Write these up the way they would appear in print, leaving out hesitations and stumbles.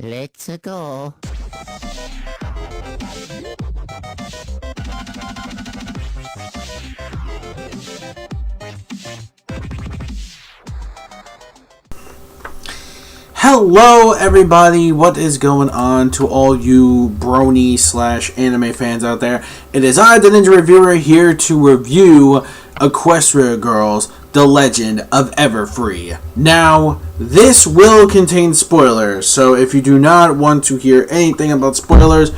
Let's go. Hello everybody, what is going on to all you brony / anime fans out there? It is I, the Ninja Reviewer, here to review Equestria Girls, The Legend of Everfree. Now, this will contain spoilers, so if you do not want to hear anything about spoilers,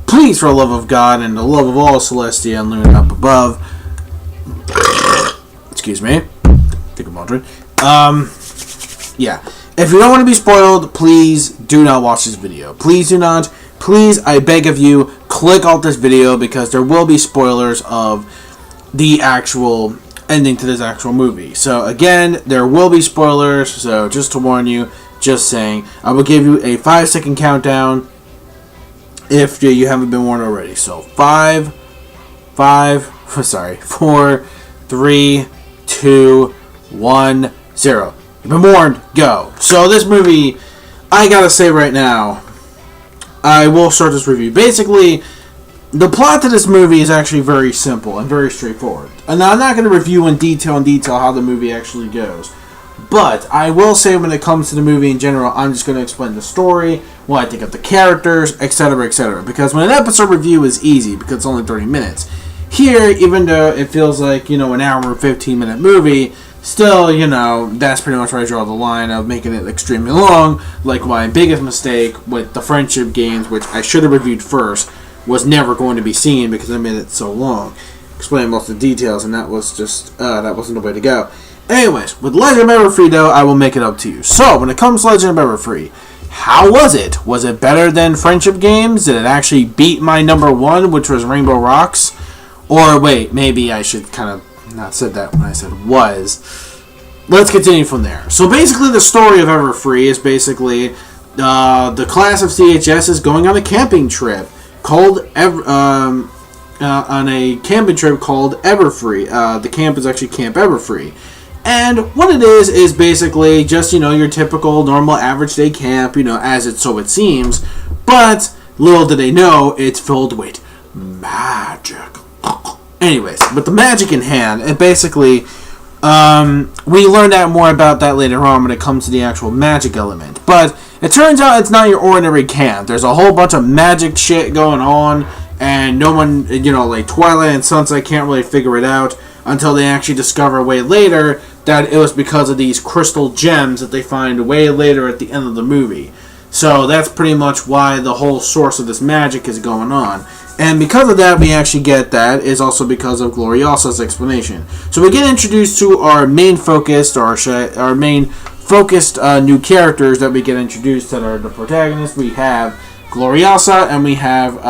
please, for the love of God and the love of all Celestia and Luna up above, excuse me, take a moment. Yeah. If you don't want to be spoiled, please do not watch this video. Please do not. Please, I beg of you, click off this video because there will be spoilers of the actual ending to this actual movie. So again, there will be spoilers, so just to warn you, just saying. I will give you a 5-second countdown if you haven't been warned already. So 4, 3, 2, 1, 0. You've been warned, go. So this movie, I gotta say right now, I will start this review. Basically, the plot to this movie is actually very simple and very straightforward. And I'm not going to review in detail how the movie actually goes. But I will say when it comes to the movie in general, I'm just going to explain the story, what I think of the characters, etc., etc. Because when an episode review is easy, because it's only 30 minutes. Here, even though it feels like, an hour and 15-minute movie, still, that's pretty much where I draw the line of making it extremely long. Like my biggest mistake with the friendship games, which I should have reviewed first, was never going to be seen because I made it so long. Explaining most of the details, and that was just, that wasn't the way to go. Anyways, with Legend of Everfree, though, I will make it up to you. So, when it comes to Legend of Everfree, how was it? Was it better than friendship games? Did it actually beat my number one, which was Rainbow Rocks? Or, wait, maybe I should kind of not said that when I said was. Let's continue from there. So basically the story of Everfree is basically the class of CHS is going on a camping trip called Everfree. The camp is actually Camp Everfree. And what it is basically just, your typical normal average day camp, as it seems. But little do they know, it's filled with magic. Anyways, with the magic in hand, it basically, we learned out more about that later on when it comes to the actual magic element. But it turns out it's not your ordinary camp. There's a whole bunch of magic shit going on, and no one, like Twilight and Sunset can't really figure it out until they actually discover way later that it was because of these crystal gems that they find way later at the end of the movie. So that's pretty much why the whole source of this magic is going on. And because of that, we actually get that is also because of Gloriosa's explanation. So we get introduced to our main focused, new characters that we get introduced that are the protagonists. We have Gloriosa and we have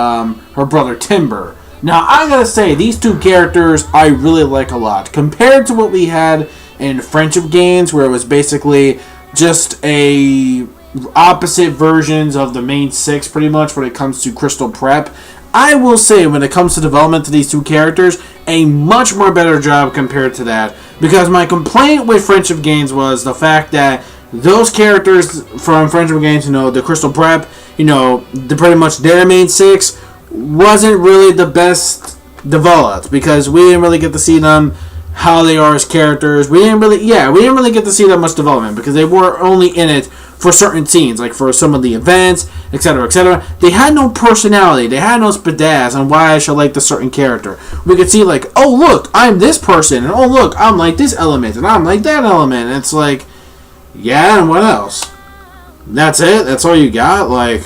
her brother Timber. Now, I gotta say, these two characters I really like a lot. Compared to what we had in friendship games, where it was basically just opposite versions of the main six, pretty much, when it comes to Crystal Prep. I will say, when it comes to development to these two characters, a much more better job compared to that. Because my complaint with friendship games was the fact that those characters from friendship games, the Crystal Prep, pretty much their main six, wasn't really the best developed. Because we didn't really get to see them, how they are as characters. We didn't really get to see that much development. Because they were only in it for certain scenes, like for some of the events, etc., etc. They had no personality. They had no spazz on why I should like this certain character. We could see, like, oh, look, I'm this person, and oh, look, I'm like this element, and I'm like that element. And it's like, yeah, and what else? That's it? That's all you got? Like,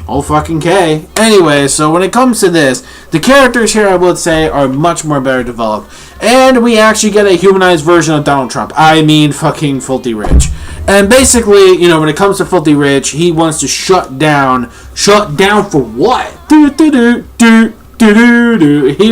oh, fucking K. Anyway, so when it comes to this, the characters here, I would say, are much more better developed. And we actually get a humanized version of Donald Trump. I mean, fucking Filthy Rich. And basically, when it comes to Filthy Rich, he wants to shut down for what? He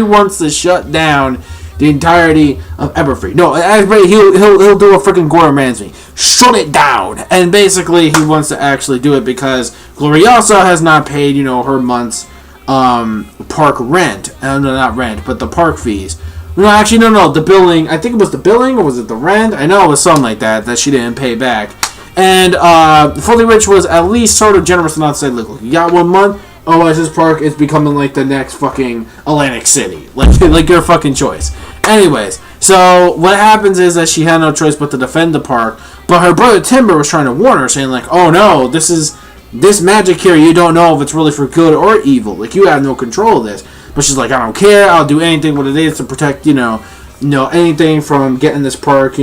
wants to shut down the entirety of Everfree. No, he'll do a freaking Gordon Ramsay. Shut it down. And basically, he wants to actually do it because Gloriosa has not paid, her month's park rent. No, not rent, but the park fees. No, the billing. I think it was the billing, or was it the rent? I know it was something like that she didn't pay back. And Fully Rich was at least sort of generous enough to say, look, you got 1 month. Oasis Park is becoming like the next fucking Atlantic City. Like your fucking choice. Anyways, so what happens is that she had no choice but to defend the park. But her brother Timber was trying to warn her, saying like, oh no, this magic here, you don't know if it's really for good or evil. Like, you have no control of this. But she's like, I don't care. I'll do anything what it is to protect, anything from getting this park,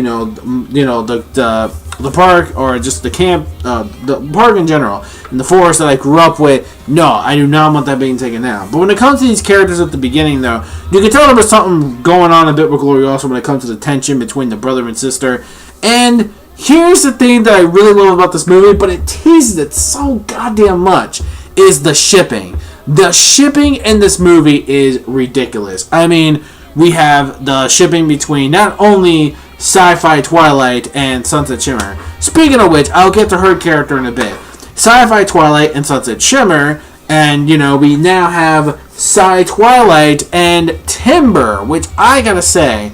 the park or just the camp, the park in general, and the forest that I grew up with. No, I do not want that being taken down. But when it comes to these characters at the beginning, though, you can tell there was something going on a bit with Gloriosa when it comes to the tension between the brother and sister. And here's the thing that I really love about this movie, but it teases it so goddamn much, is the shipping. The shipping in this movie is ridiculous. I mean, we have the shipping between not only Sci-Fi Twilight and Sunset Shimmer. Speaking of which, I'll get to her character in a bit. Sci-Fi Twilight and Sunset Shimmer, and, we now have Sci Twilight and Timber, which I gotta say,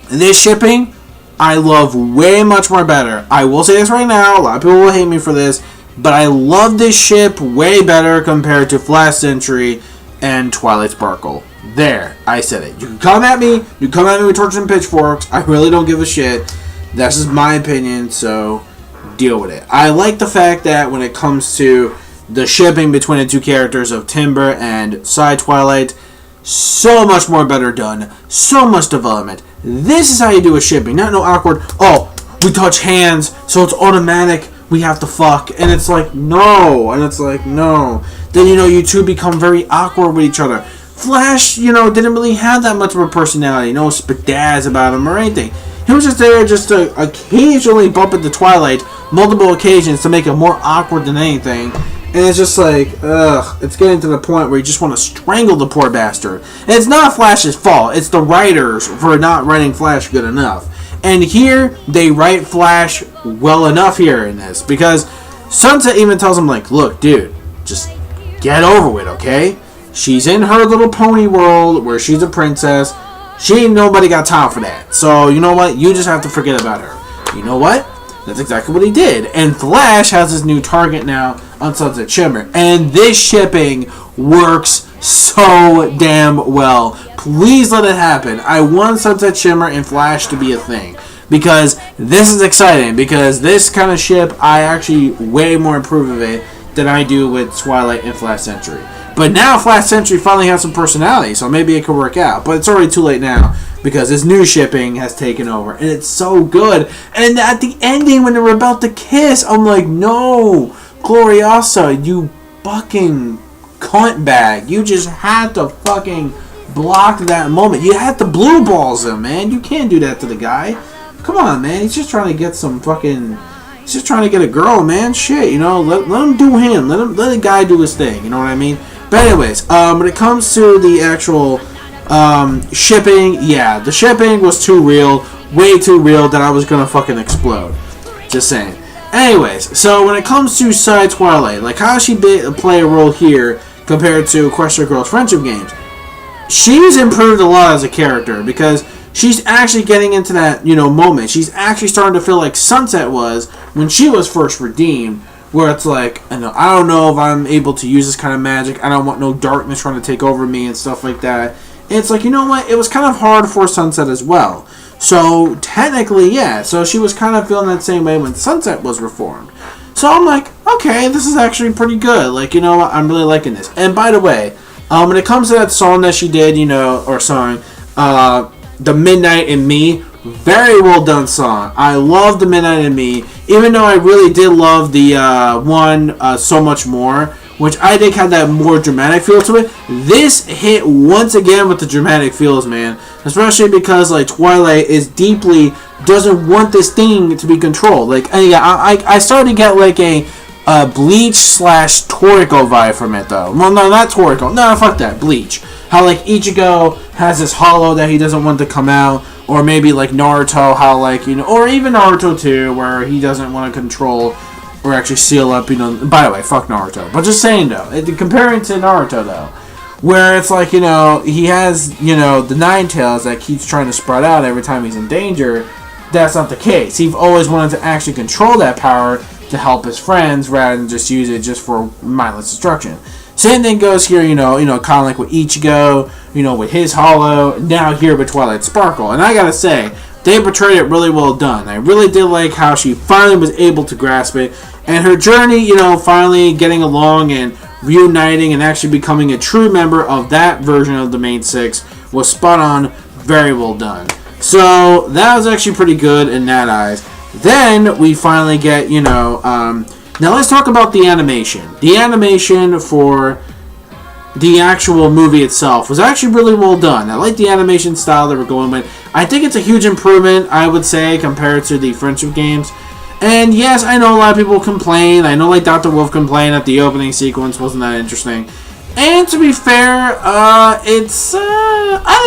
this shipping, I love way much more better. I will say this right now, a lot of people will hate me for this, but I love this ship way better compared to Flash Century and Twilight Sparkle. There, I said it. You can come at me. You come at me with torches and pitchforks. I really don't give a shit. That's just my opinion, so deal with it. I like the fact that when it comes to the shipping between the two characters of Timber and Sci Twilight, so much more better done. So much development. This is how you do a shipping. Not no awkward, oh, we touch hands, so it's automatic. We have to fuck. And it's like, no. And it's like, no. Then, you two become very awkward with each other. Flash, didn't really have that much of a personality. No spazz about him or anything. He was just there just to occasionally bump into Twilight multiple occasions to make it more awkward than anything. And it's just like, ugh, it's getting to the point where you just want to strangle the poor bastard. And it's not Flash's fault. It's the writers for not writing Flash good enough. And here, they write Flash well enough here in this. Because Sunset even tells him, like, look, dude, just get over it, okay? She's in her little pony world where she's a princess. She ain't nobody got time for that. So, you know what? You just have to forget about her. You know what? That's exactly what he did. And Flash has his new target now on Sunset Shimmer. And this shipping works so damn well. Please let it happen. I want Sunset Shimmer and Flash to be a thing. Because this is exciting. Because this kind of ship, I actually way more approve of it than I do with Twilight and Flash Century. But now Flash Century finally has some personality, so maybe it could work out. But it's already too late now, because this new shipping has taken over. And it's so good. And at the ending, when they were about to kiss, I'm like, no, Gloriosa, you fucking cunt bag. You just had to fucking block that moment. You had to blue balls him, man. You can't do that to the guy. Come on, man. He's just trying to get some fucking... He's just trying to get a girl, man. Shit, let him do him. Let the guy do his thing. You know what I mean? But anyways, when it comes to the actual shipping, yeah, the shipping was too real, way too real that I was gonna fucking explode. Just saying. Anyways, so when it comes to Sci Twilight, like how she play a role here compared to Equestria Girls Friendship Games, she's improved a lot as a character because she's actually getting into that, moment. She's actually starting to feel like Sunset was when she was first redeemed. Where it's like, I don't know if I'm able to use this kind of magic. I don't want no darkness trying to take over me and stuff like that. And it's like, you know what? It was kind of hard for Sunset as well. So, technically, yeah. So, she was kind of feeling that same way when Sunset was reformed. So, I'm like, okay, this is actually pretty good. Like, you know what? I'm really liking this. And by the way, when it comes to that song that she did, The Midnight in Me, very well done song. I love The Midnight in Me, even though I really did love the one So Much More, which I think had that more dramatic feel to it. This hit once again with the dramatic feels, man. Especially because like Twilight doesn't want this thing to be controlled. Like I started to get like a Bleach / Toriko vibe from it though. Well, no, not Toriko. No, fuck that. Bleach. How like Ichigo has this hollow that he doesn't want to come out. Or maybe like Naruto, how like, or even Naruto too, where he doesn't want to control or actually seal up, By the way, fuck Naruto. But just saying though, comparing to Naruto though, where it's like, he has, the Nine Tails that keeps trying to sprout out every time he's in danger. that's not the case. He always wanted to actually control that power to help his friends rather than just use it just for mindless destruction. Same thing goes here, kind of like with Ichigo, with his Hollow, now here with Twilight Sparkle. And I gotta say, they portrayed it really well done. I really did like how she finally was able to grasp it, and her journey, finally getting along and reuniting and actually becoming a true member of that version of the main six was spot on, very well done. So that was actually pretty good in that eyes. Then we finally get, now let's talk about the animation. The animation for the actual movie itself was actually really well done. I like the animation style that we're going with. I think it's a huge improvement, I would say, compared to the friendship games. And yes, I know a lot of people complain. I know like Dr. Wolf complained that the opening sequence wasn't that interesting. And to be fair, I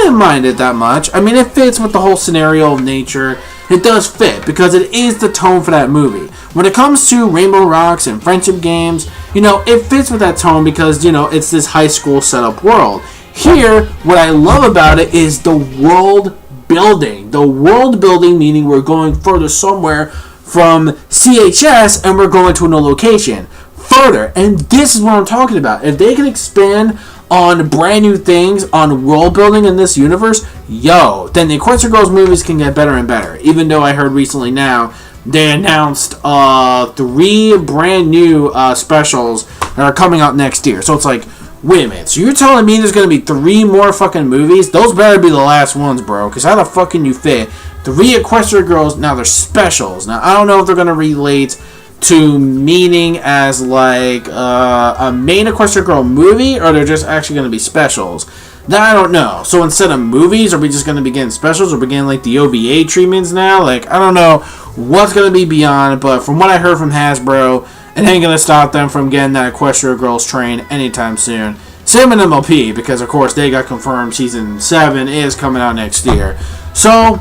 didn't mind it that much. I mean, it fits with the whole scenario of nature. It does fit because it is the tone for that movie. When it comes to Rainbow Rocks and friendship games, it fits with that tone because, it's this high school setup world. Here, what I love about it is the world building. The world building meaning we're going further somewhere from CHS and we're going to another location. Further, and this is what I'm talking about. If they can expand on brand new things, on world building in this universe, then the Equestria Girls movies can get better and better. Even though I heard recently now, they announced 3 brand new specials that are coming out next year. So it's like, wait a minute, so you're telling me there's going to be 3 more fucking movies? Those better be the last ones, bro, because how the fuck can you fit 3 Equestria Girls? Now they're specials. Now, I don't know if they're going to relate to meaning as like a main Equestria Girl movie, or they're just actually going to be specials. That I don't know. So instead of movies, are we just going to be getting specials, or begin like the OVA treatments now? Like, I don't know what's going to be beyond, but from what I heard from Hasbro, it ain't going to stop them from getting that Equestria Girls train anytime soon. Same with MLP, because of course they got confirmed season 7 is coming out next year. So,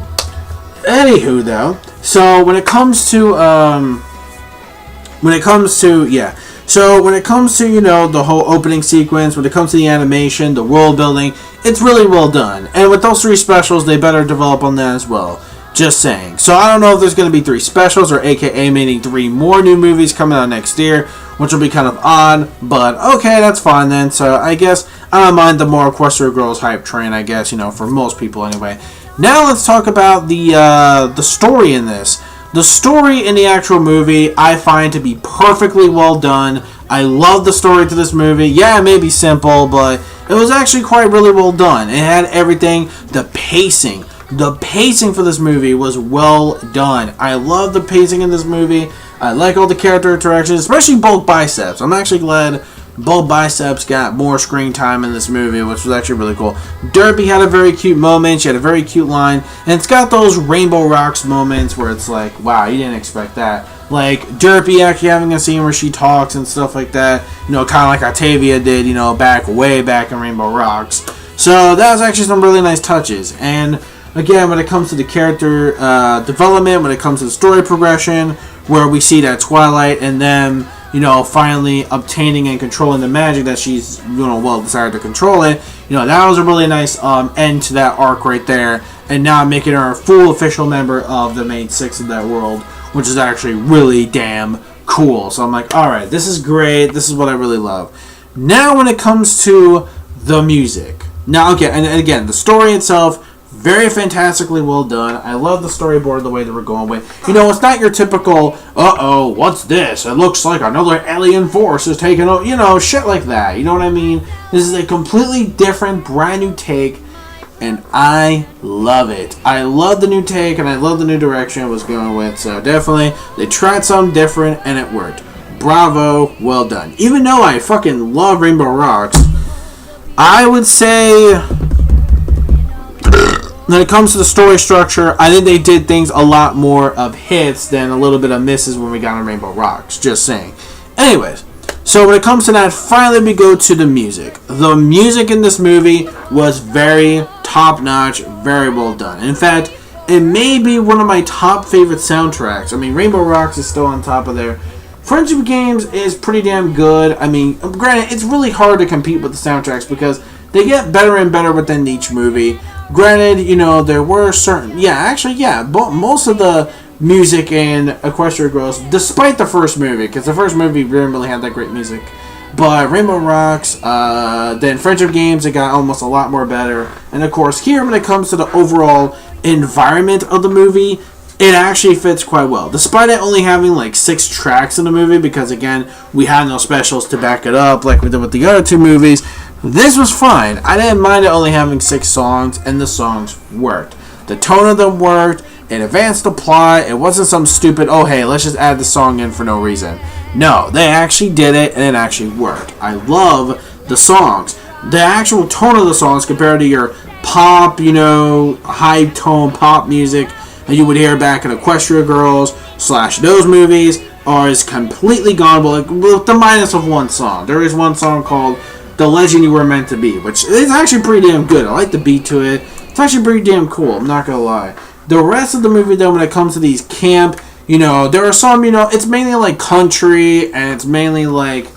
anywho though, so when it comes to, the whole opening sequence, when it comes to the animation, the world building, it's really well done. And with those 3 specials, they better develop on that as well. Just saying. So I don't know if there's going to be 3 specials, or aka meaning 3 more new movies coming out next year, which will be kind of odd, but okay, that's fine then. So I guess I don't mind the more Equestria Girls hype train, I guess, for most people anyway. Now let's talk about the story in this. The story in the actual movie I find to be perfectly well done. I love the story to this movie. Yeah, it may be simple, but it was actually quite really well done. It had everything. The pacing for this movie was well done. I love the pacing in this movie. I like all the character interactions, especially Bulk Biceps. I'm actually glad Bulk Biceps got more screen time in this movie, which was actually really cool. Derpy had a very cute moment. She had a very cute line. And it's got those Rainbow Rocks moments where it's like, wow, you didn't expect that. Like, Derpy actually having a scene where she talks and stuff like that. Kind of like Octavia did, way back in Rainbow Rocks. So that was actually some really nice touches. And again, when it comes to the character development, when it comes to the story progression, where we see that Twilight and them, finally obtaining and controlling the magic that she's, decided to control it. That was a really nice end to that arc right there. And now making her a full official member of the main 6 of that world, which is actually really damn cool. So I'm like, alright, this is great. This is what I really love. Now when it comes to the music. Now, okay, and again, the story itself, very fantastically well done. I love the storyboard, the way that we're going with. It's not your typical, what's this? It looks like another alien force is taking over, shit like that. You know what I mean? This is a completely different, brand new take, and I love it. I love the new take, and I love the new direction it was going with. So definitely, they tried something different, and it worked. Bravo, well done. Even though I fucking love Rainbow Rocks, I would say, when it comes to the story structure, I think they did things a lot more of hits than a little bit of misses when we got on Rainbow Rocks. Just saying. Anyways, so when it comes to that, finally we go to the music. The music in this movie was very top-notch, very well done. In fact, it may be one of my top favorite soundtracks. I mean, Rainbow Rocks is still on top of there. Friendship Games is pretty damn good. I mean, granted, it's really hard to compete with the soundtracks because they get better and better within each movie. Granted, you know, there were certain... Yeah, actually, yeah. Most of the music in Equestria Girls, despite the first movie, because the first movie didn't really have that great music. But Rainbow Rocks, then Friendship Games, it got almost a lot more better. And of course, here, when it comes to the overall environment of the movie, it actually fits quite well. Despite it only having like 6 tracks in the movie, because again, we had no specials to back it up like we did with the other 2 movies, this was fine. I didn't mind it only having 6 songs, and the songs worked. The tone of them worked. It advanced the plot. It wasn't some stupid, oh hey, let's just add the song in for no reason. No, they actually did it, and it actually worked. I love the songs. The actual tone of the songs compared to your pop, you know, high tone pop music that you would hear back in Equestria Girls / those movies is completely gone, but with the minus of one song. There is one song called The Legend You Were Meant to Be, which is actually pretty damn good. I like the beat to it. It's actually pretty damn cool, I'm not gonna lie. The rest of the movie, though, when it comes to these camp, you know, there are some, you know, it's mainly like country, and it's mainly like,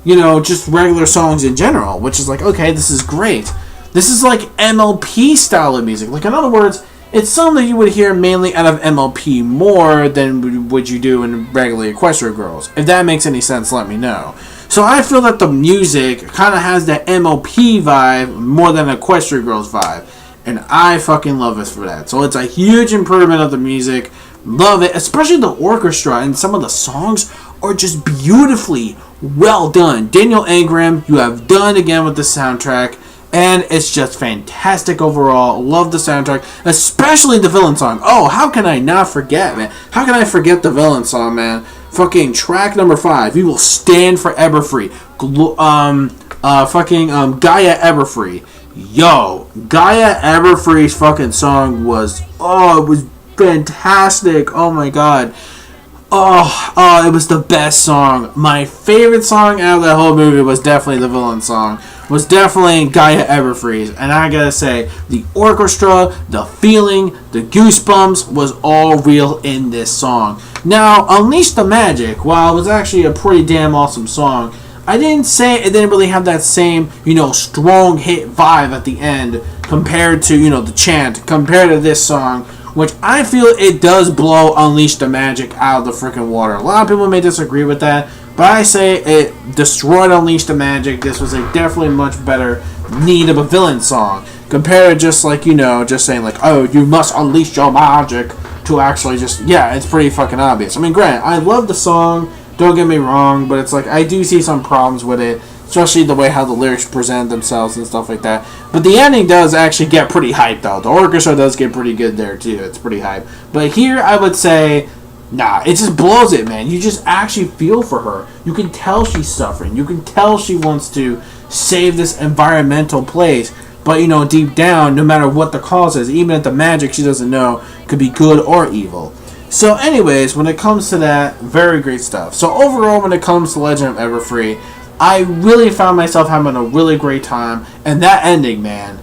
you know, just regular songs in general, which is like, okay, this is great. This is like MLP style of music. Like, in other words, it's something that you would hear mainly out of MLP more than would you do in regular Equestria Girls. If that makes any sense, let me know. So I feel that the music kind of has that MLP vibe more than Equestria Girls vibe. And I fucking love it for that. So it's a huge improvement of the music. Love it. Especially the orchestra and some of the songs are just beautifully well done. Daniel Ingram, you have done again with the soundtrack. And it's just fantastic overall. Love the soundtrack. Especially the villain song. Oh, how can I not forget, man? How can I forget the villain song, man? Fucking track number 5. We will stand for Everfree. GAIA Everfree. Yo, GAIA Everfree's fucking song was, it was fantastic. Oh my god. It was the best song. My favorite song out of that whole movie was definitely the villain song. Was definitely GAIA Everfree's. And I gotta say, the orchestra, the feeling, the goosebumps was all real in this song. Now, Unleash the Magic, while it was actually a pretty damn awesome song, I didn't say it didn't really have that same, you know, strong hit vibe at the end compared to, you know, the chant, compared to this song, which I feel it does blow Unleash the Magic out of the freaking water. A lot of people may disagree with that, but I say it destroyed Unleash the Magic. This was a definitely much better need of a villain song compared to just like, you know, just saying like, oh, you must unleash your magic, to actually just, yeah, it's pretty fucking obvious. I mean, granted, I love the song. Don't get me wrong, but it's like I do see some problems with it, especially the way how the lyrics present themselves and stuff like that. But the ending does actually get pretty hyped, though. The orchestra does get pretty good there, too. It's pretty hype. But here, I would say, nah, it just blows it, man. You just actually feel for her. You can tell she's suffering. You can tell she wants to save this environmental place. But, you know, deep down, no matter what the cause is, even if the magic she doesn't know could be good or evil. So anyways, when it comes to that, very great stuff. So overall, when it comes to Legend of Everfree, I really found myself having a really great time. And that ending, man,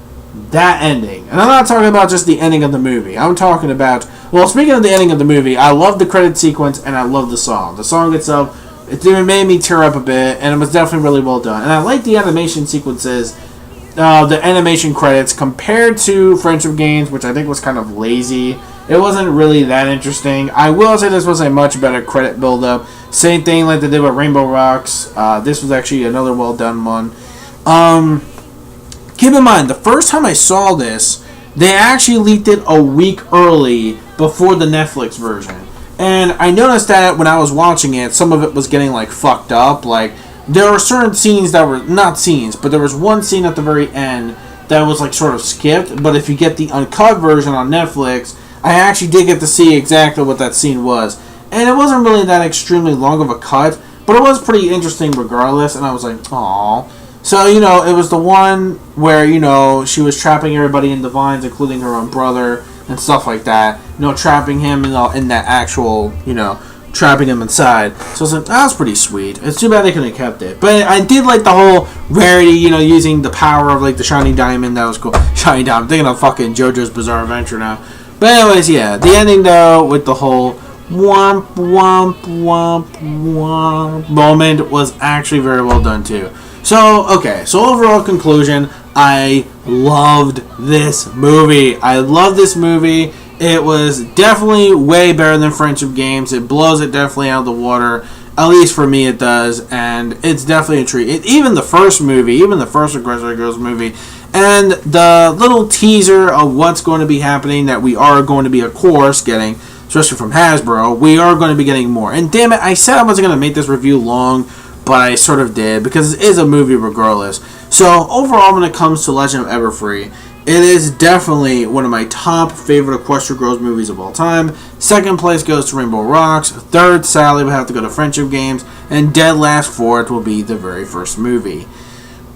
that ending. And I'm not talking about just the ending of the movie. I'm talking about, well, speaking of the ending of the movie, I love the credit sequence and I love the song. The song itself, it made me tear up a bit, and it was definitely really well done. And I like the animation sequences, the animation credits, compared to Friendship Games, which I think was kind of lazy. It wasn't really that interesting. I will say this was a much better credit build-up. Same thing like they did with Rainbow Rocks. This was actually another well-done one. Keep in mind, the first time I saw this, they actually leaked it a week early before the Netflix version. And I noticed that when I was watching it, some of it was getting, like, fucked up. Like, there were certain scenes that were, not scenes, but there was one scene at the very end that was, like, sort of skipped. But if you get the uncut version on Netflix, I actually did get to see exactly what that scene was. And it wasn't really that extremely long of a cut, but it was pretty interesting regardless, and I was like, aww. So, you know, it was the one where, you know, she was trapping everybody in the vines, including her own brother, and stuff like that. You know, trapping him in that actual, you know, trapping him inside. So I was like, that was pretty sweet. It's too bad they couldn't have kept it. But I did like the whole rarity, you know, using the power of, like, the Shiny Diamond. That was cool. Shiny Diamond. I'm thinking of fucking JoJo's Bizarre Adventure now. But anyways, yeah, the ending, though, with the whole womp, womp, womp, womp moment was actually very well done, too. So, okay, so overall conclusion, I loved this movie. I love this movie. It was definitely way better than Friendship Games. It blows it definitely out of the water. At least for me it does. And it's definitely a treat. Even the first movie, even the first Equestria Girls movie, and the little teaser of what's going to be happening that we are going to be, of course, getting, especially from Hasbro, we are going to be getting more. And damn it, I said I wasn't going to make this review long, but I sort of did, because it is a movie regardless. So, overall, when it comes to Legend of Everfree, it is definitely one of my top favorite Equestria Girls movies of all time. Second place goes to Rainbow Rocks. Third, sadly, would have to go to Friendship Games. And dead last fourth will be the very first movie.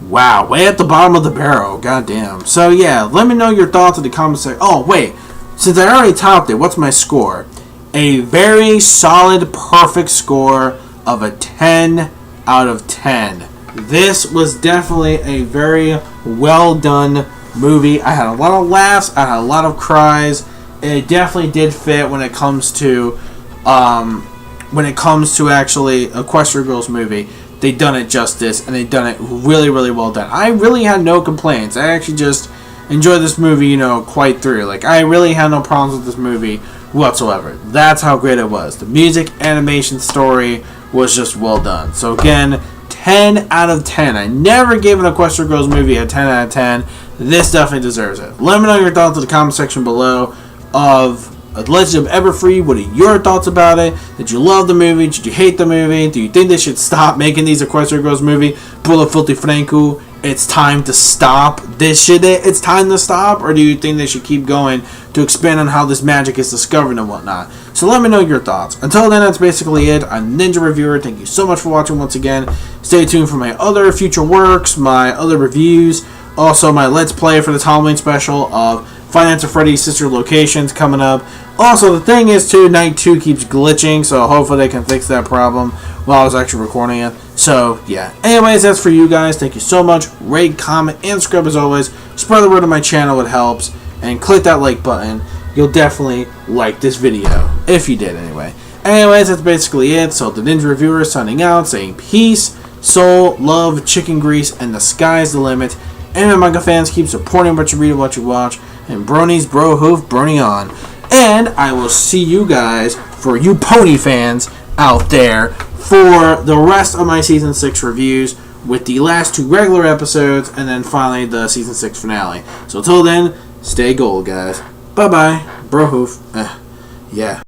Wow, way at the bottom of the barrel. Goddamn. So, yeah, let me know your thoughts in the comments section. Oh, wait. Since I already topped it, what's my score? A very solid, perfect score of a 10 out of 10. This was definitely a very well done movie. I had a lot of laughs. I had a lot of cries. It definitely did fit when it comes to actually Equestria Girls movie. They done it justice, and they done it really, really well done. I really had no complaints. I actually just enjoyed this movie, quite through. Like, I really had no problems with this movie whatsoever. That's how great it was. The music, animation, story was just well done. So again, 10 out of 10. I never gave an Equestria Girls movie a 10 out of 10. This definitely deserves it. Let me know your thoughts in the comment section below of Legend of Everfree. What are your thoughts about it? Did you love the movie? Did you hate the movie? Do you think they should stop making these Equestria Girls movie? Pula Filthy Franco, it's time to stop. It's time to stop? Or do you think they should keep going to expand on how this magic is discovered and whatnot? So let me know your thoughts. Until then, that's basically it. I'm Ninja Reviewer. Thank you so much for watching once again. Stay tuned for my other future works, my other reviews, also my Let's Play for this Halloween special of Five Nights at Freddy's Sister Locations coming up. Also, the thing is, too, Night 2 keeps glitching, so hopefully they can fix that problem while I was actually recording it. So, yeah. Anyways, that's for you guys. Thank you so much. Rate, comment, and subscribe as always. Spread the word on my channel. It helps. And click that like button. You'll definitely like this video. If you did, anyway. Anyways, that's basically it. So, the Ninja Reviewer signing out, saying peace, soul, love, chicken grease, and the sky's the limit. Anime manga fans, keep supporting what you read and what you watch. And bronies, bro hoof, brony on. And I will see you guys, for you pony fans out there, for the rest of my Season 6 reviews, with the last 2 regular episodes, and then finally the Season 6 finale. So until then, stay gold, guys. Bye-bye. Bro hoof. Yeah.